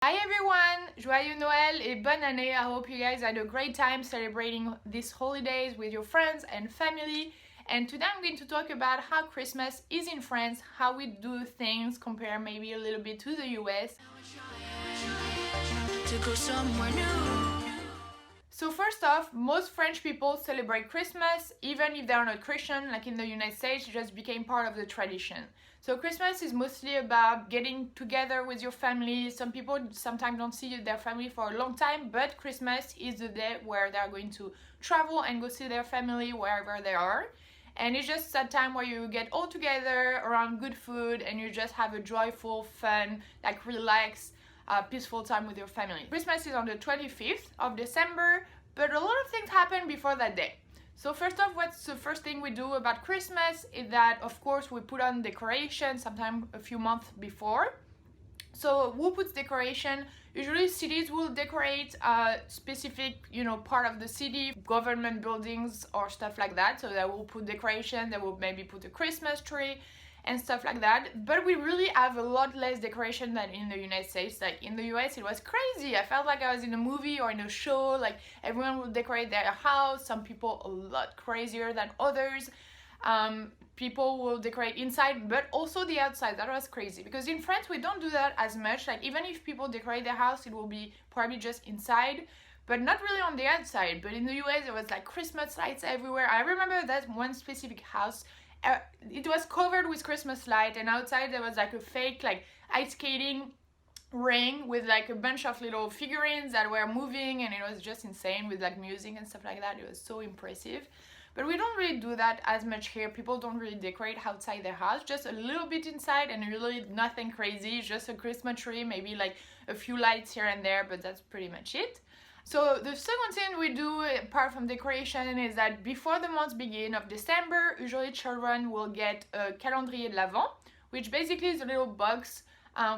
Hi everyone! Joyeux Noël et bonne année! I hope you guys had a great time celebrating these holidays with your friends and family. And today I'm going to talk about how Christmas is in France, how we do things compared maybe a little bit to the US. To go somewhere new. So first off, most French people celebrate Christmas, even if they're not Christian, like in the United States, it just became part of the tradition. So Christmas is mostly about getting together with your family. Some people sometimes don't see their family for a long time, but Christmas is the day where they're going to travel and go see their family wherever they are. And it's just that time where you get all together around good food and you just have a joyful, fun, like relaxed, peaceful time with your family. Christmas is on the 25th of December, but a lot of things happen before that day. So first off, what's the first thing we do about Christmas is that, of course, we put on decorations sometime a few months before. So who puts decoration? Usually cities will decorate a specific, part of the city, government buildings or stuff like that. So they will put decoration, they will maybe put a Christmas tree and stuff like that. But we really have a lot less decoration than in the United States. Like in the US, it was crazy. I felt like I was in a movie or in a show. Like everyone will decorate their house. Some people a lot crazier than others. People will decorate inside, but also the outside. That was crazy because in France we don't do that as much. Like even if people decorate their house, it will be probably just inside, but not really on the outside. But in the US there was like Christmas lights everywhere. I remember that one specific house, it was covered with Christmas light, and outside there was like a fake like ice skating ring with like a bunch of little figurines that were moving, and it was just insane with like music and stuff like that. It was so impressive. But we don't really do that as much here. People don't really decorate outside their house, just a little bit inside, and really nothing crazy, just a Christmas tree, maybe like a few lights here and there, but that's pretty much it. So the second thing we do apart from decoration is that before the months begin of December, usually children will get a calendrier de l'Avent, which basically is a little box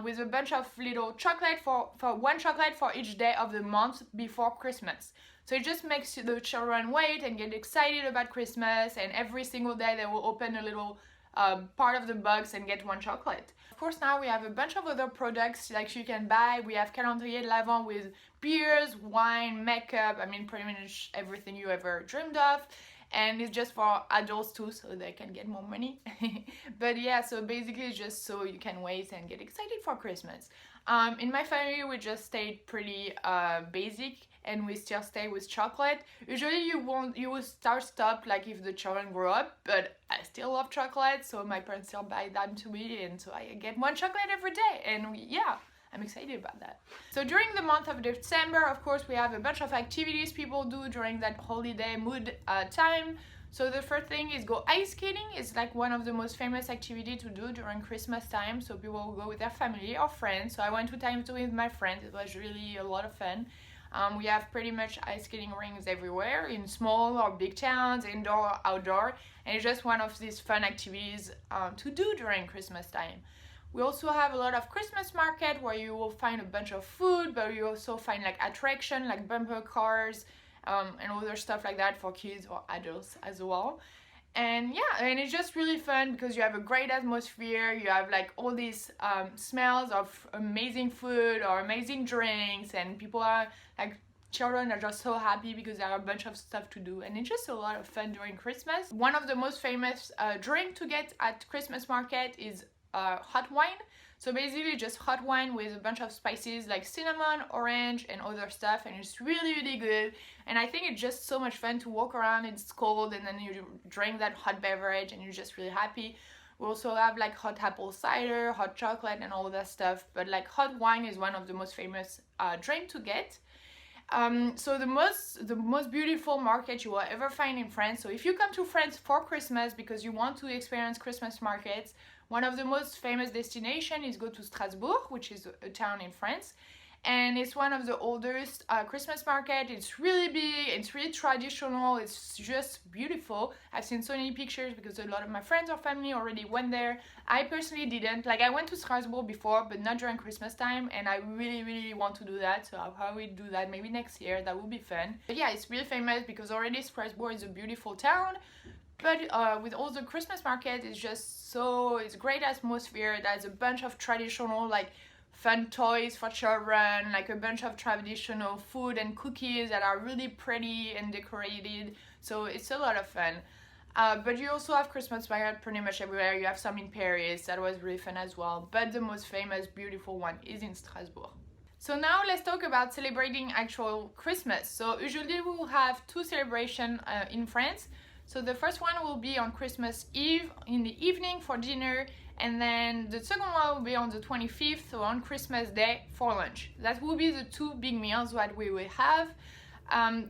with a bunch of little chocolate for one chocolate for each day of the month before Christmas. So it just makes the children wait and get excited about Christmas, and every single day they will open a little part of the box and get one chocolate. Of course, now we have a bunch of other products like you can buy. We have calendrier de l'Avent with beers, wine, makeup, pretty much everything you ever dreamed of. And it's just for adults too, so they can get more money. But yeah, so basically it's just so you can wait and get excited for Christmas. In my family, we just stayed pretty basic, and we still stay with chocolate. Usually you will stop like if the children grow up, but I still love chocolate, so my parents still buy them to me, and so I get one chocolate every day, and yeah, I'm excited about that. So during the month of December, of course, we have a bunch of activities people do during that holiday mood time. So the first thing is go ice skating. It's like one of the most famous activities to do during Christmas time. So people will go with their family or friends. So I went 2 times with my friends. It was really a lot of fun. We have pretty much ice skating rings everywhere in small or big towns, indoor or outdoor. And it's just one of these fun activities to do during Christmas time. We also have a lot of Christmas market where you will find a bunch of food, but you also find like attraction like bumper cars and other stuff like that for kids or adults as well. And yeah, and it's just really fun because you have a great atmosphere. You have like all these smells of amazing food or amazing drinks, and people are like, children are just so happy because there are a bunch of stuff to do, and it's just a lot of fun during Christmas. One of the most famous drink to get at Christmas market is hot wine. So basically just hot wine with a bunch of spices like cinnamon, orange and other stuff, and it's really good. And I think it's just so much fun to walk around. It's cold and then you drink that hot beverage and you're just really happy. We also have like hot apple cider, hot chocolate and all that stuff, but like hot wine is one of the most famous drink to get. So the most beautiful market you will ever find in France. So if you come to France for Christmas because you want to experience Christmas markets, one of the most famous destinations is go to Strasbourg, which is a town in France. And it's one of the oldest Christmas market. It's really big, it's really traditional, it's just beautiful. I've seen so many pictures because a lot of my friends or family already went there. I personally didn't. Like I went to Strasbourg before, but not during Christmas time, and I really want to do that. So I'll probably do that maybe next year. That would be fun. But yeah, it's really famous because already Strasbourg is a beautiful town. But with all the Christmas market, it's just so, it's great atmosphere. There's a bunch of traditional like fun toys for children, like a bunch of traditional food and cookies that are really pretty and decorated, so it's a lot of fun. But you also have Christmas market pretty much everywhere. You have some in Paris, that was really fun as well, but the most famous, beautiful one is in Strasbourg. So now let's talk about celebrating actual Christmas. So usually we will have two celebrations in France. So the first one will be on Christmas Eve in the evening for dinner, and then the second one will be on the 25th, so on Christmas Day for lunch. That will be the two big meals that we will have.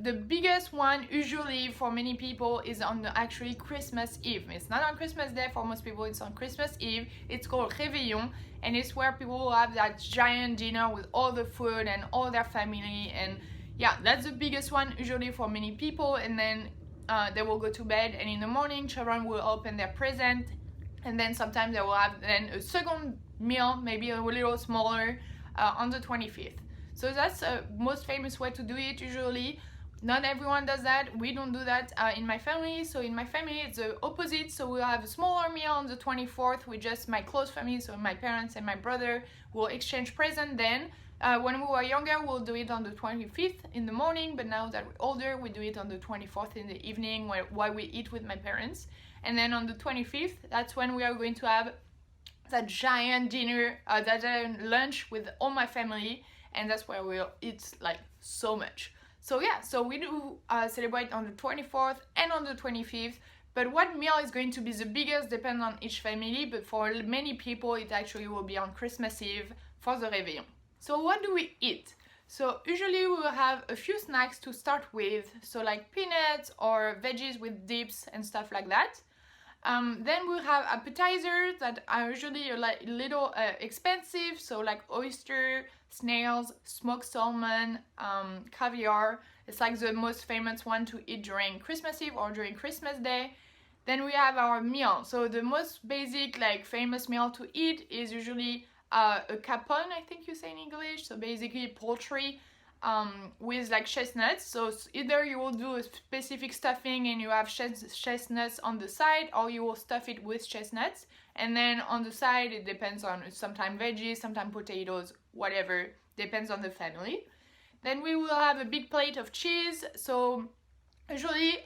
The biggest one usually for many people is on the actually Christmas Eve. It's not on Christmas Day for most people, it's on Christmas Eve. It's called Réveillon, and it's where people will have that giant dinner with all the food and all their family, and yeah, that's the biggest one usually for many people. And then they will go to bed, and in the morning children will open their present, and then sometimes they will have then a second meal, maybe a little smaller, on the 25th. So that's the most famous way to do it usually. Not everyone does that. We don't do that in my family. So in my family it's the opposite. So we'll have a smaller meal on the 24th with just my close family, so my parents and my brother. We'll exchange presents then. When we were younger, we'll do it on the 25th in the morning, but now that we're older, we do it on the 24th in the evening while we eat with my parents. And then on the 25th, that's when we are going to have that giant dinner, that giant lunch with all my family, and that's where we'll eat like so much. So yeah, so we do celebrate on the 24th and on the 25th, but what meal is going to be the biggest depends on each family, but for many people it actually will be on Christmas Eve for the Réveillon. So what do we eat? So usually we will have a few snacks to start with, so like peanuts or veggies with dips and stuff like that. Then we'll have appetizers that are usually a little expensive, so like oyster, snails, smoked salmon, caviar. It's like the most famous one to eat during Christmas Eve or during Christmas Day. Then we have our meal. So the most basic, like famous meal to eat is usually a capon, I think you say in English, so basically poultry with like chestnuts. So either you will do a specific stuffing and you have chestnuts on the side, or you will stuff it with chestnuts, and then on the side it depends on, sometimes veggies, sometimes potatoes, whatever, depends on the family. Then we will have a big plate of cheese. So usually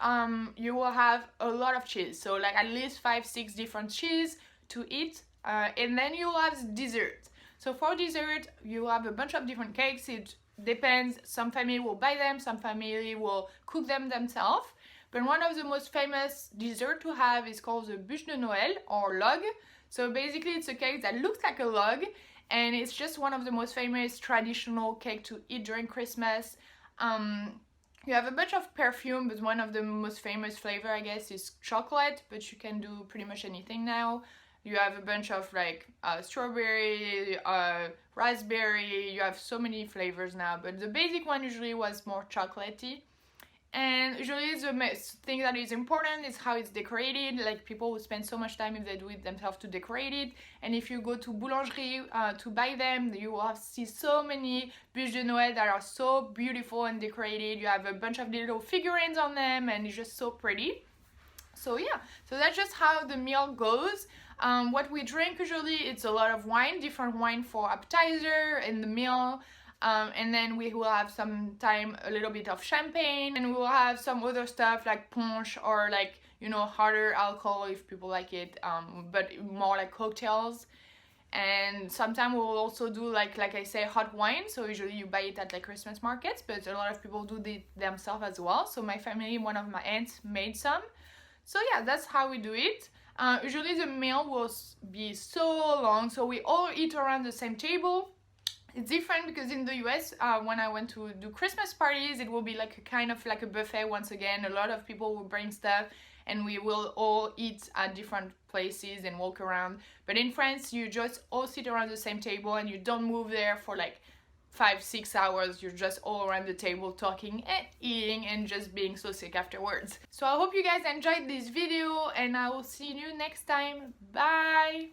you will have a lot of cheese, so like at least 5-6 different cheese to eat. And then you will have dessert. So for dessert, you have a bunch of different cakes. It depends. Some family will buy them, some family will cook them themselves. But one of the most famous dessert to have is called the bûche de Noël or log. So basically it's a cake that looks like a log, and it's just one of the most famous traditional cake to eat during Christmas. You have a bunch of perfume, but one of the most famous flavor, I guess, is chocolate, but you can do pretty much anything now. You have a bunch of like strawberry, raspberry, you have so many flavors now, but the basic one usually was more chocolatey. And usually the thing that is important is how it's decorated. Like people will spend so much time if they do it themselves to decorate it. And if you go to boulangerie to buy them, you will see so many bûches de Noël that are so beautiful and decorated. You have a bunch of little figurines on them and it's just so pretty. So yeah, so that's just how the meal goes. What we drink usually, it's a lot of wine, different wine for appetizer in the meal. And then we will have sometime a little bit of champagne, and we will have some other stuff like punch or like, you know, harder alcohol if people like it, but more like cocktails. And sometimes we will also do like I say, hot wine. So usually you buy it at like Christmas markets, but a lot of people do it themselves as well. So my family, one of my aunts made some. So yeah, that's how we do it. Usually the meal will be so long, so we all eat around the same table. It's different because in the US, when I went to do Christmas parties, it will be like a kind of like a buffet once again. A lot of people will bring stuff and we will all eat at different places and walk around. But in France, you just all sit around the same table and you don't move there for like 5-6 hours. You're just all around the table talking and eating and just being so sick afterwards. So I hope you guys enjoyed this video and I will see you next time. Bye!